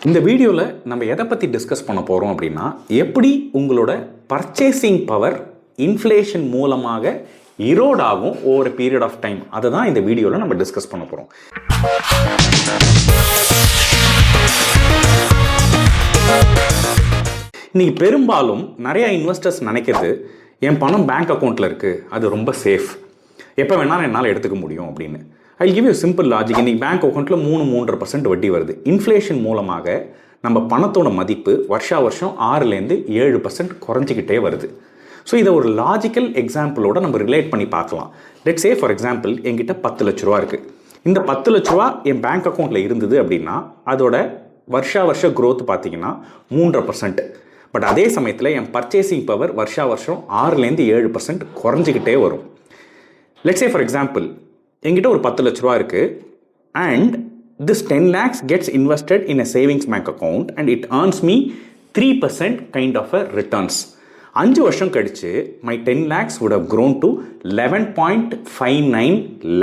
இந்த வீடியோவில் நம்ம எதை பற்றி டிஸ்கஸ் பண்ண போகிறோம் அப்படின்னா, எப்படி உங்களோட பர்ச்சேசிங் பவர் இன்ஃப்ளேஷன் மூலமாக இரோட் ஆகும் ஓவர் பீரியட் ஆஃப் டைம். அதை தான் இந்த வீடியோவில் நம்ம டிஸ்கஸ் பண்ண போகிறோம். இன்றைக்கி பெரும்பாலும் நிறையா இன்வெஸ்டர்ஸ் நினைக்கிறது, என் பணம் பேங்க் அக்கௌண்ட்டில் இருக்குது, அது ரொம்ப சேஃப், எப்போ வேணாலும் என்னால் எடுத்துக்க முடியும் அப்படின்னு. I give you simple logic. இன்றைக்கி பேங்க் அக்கௌண்ட்டில் 3-3.5% வட்டி வருது. இன்ஃப்ளேஷன் மூலமாக நம்ம பணத்தோட மதிப்பு வருஷம் 6% குறைஞ்சிக்கிட்டே வருது. ஸோ இதை ஒரு லாஜிக்கல் எக்ஸாம்பிளோட நம்ம ரிலேட் பண்ணி பார்க்கலாம். லெட்ஸ் சே ஃபார் எக்ஸாம்பிள், என்கிட்ட 10 லட்ச ரூபா இருக்குது. இந்த 10 லட்ச ரூபா என் பேங்க் அக்கௌண்ட்டில் இருந்தது அப்படின்னா அதோட வருஷ க்ரோத் பார்த்தீங்கன்னா 3%. பட் அதே சமயத்தில் என் பர்ச்சேசிங் பவர் வருஷம் 6% குறைஞ்சிக்கிட்டே வரும். லெட்ஸ் சே ஃபார் எக்ஸாம்பிள், என்கிட்ட ஒரு 10 லட்ச ரூபா இருக்குது and this 10 lakhs gets invested in a savings bank account and it earns me 3% kind of a returns. 5 வருஷம் கழிச்சு my 10 lakhs would have grown to 11.59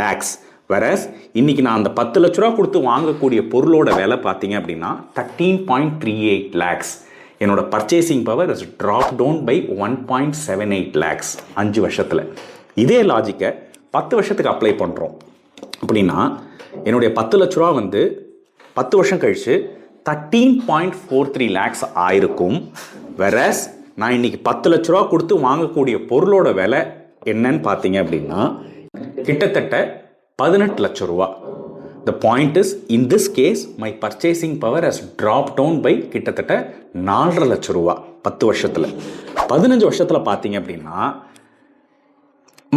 lakhs. whereas இன்னைக்கு நான் அந்த 10 லட்ச ரூபா கொடுத்து வாங்கக்கூடிய பொருளோட விலை பார்த்தீங்க அப்படின்னா 13.38 lakhs. என்னோட purchasing power is drop down by 1.78 lakhs 5 வருஷத்தில். இதே லாஜிக்கை 10 வருஷத்துக்கு அப்ளை பண்ணுறோம் அப்படின்னா என்னுடைய 10 லட்ச ரூபா 10 வருஷம் கழிச்சு 13.43 lakhs ஆயிருக்கும். வெரஸ் நான் இன்னைக்கு 10 லட்ச ரூபா கொடுத்து வாங்கக்கூடிய பொருளோட விலை என்னன்னு பார்த்தீங்க அப்படின்னா கிட்டத்தட்ட 18 லட்ச ரூபா. The point is, in this case, my purchasing power has dropped down by கிட்டத்தட்ட 4.5 லட்ச ரூபா 10 வருஷத்தில். 15 வருஷத்தில் பார்த்தீங்க அப்படின்னா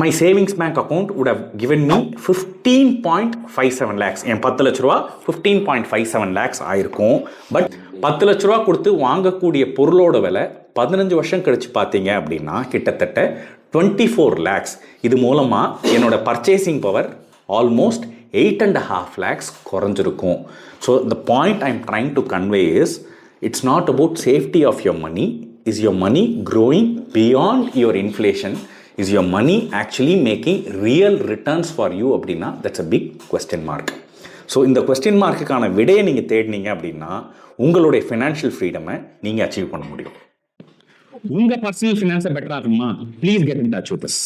my savings bank account would have given me 15.57 lakhs. என் 10 லட்ச ரூபா 15.57 lakhs ஆயிருக்கும். பட் 10 லட்ச ரூபா கொடுத்து வாங்கக்கூடிய பொருளோட விலை 15 வருஷம் கழிச்சு பார்த்தீங்க அப்படின்னா கிட்டத்தட்ட 24 lakhs. இது மூலமாக என்னோட பர்ச்சேசிங் பவர் ஆல்மோஸ்ட் 8.5 lakhs குறைஞ்சிருக்கும். So the point I'm trying to convey is, it's not about safety of your money. Is your money growing beyond your inflation? Is your money actually making real returns for you அப்படின்னா that's a big question mark. So இந்த question மார்க்குக்கான விடையை நீங்கள் தேடினீங்க அப்படின்னா உங்களுடைய financial ஃப்ரீடமை நீங்கள் achieve பண்ண முடியும். உங்கள் பர்சனல் ஃபினான்ஸை பெட்டராக இருக்குமா? Please get in touch with us.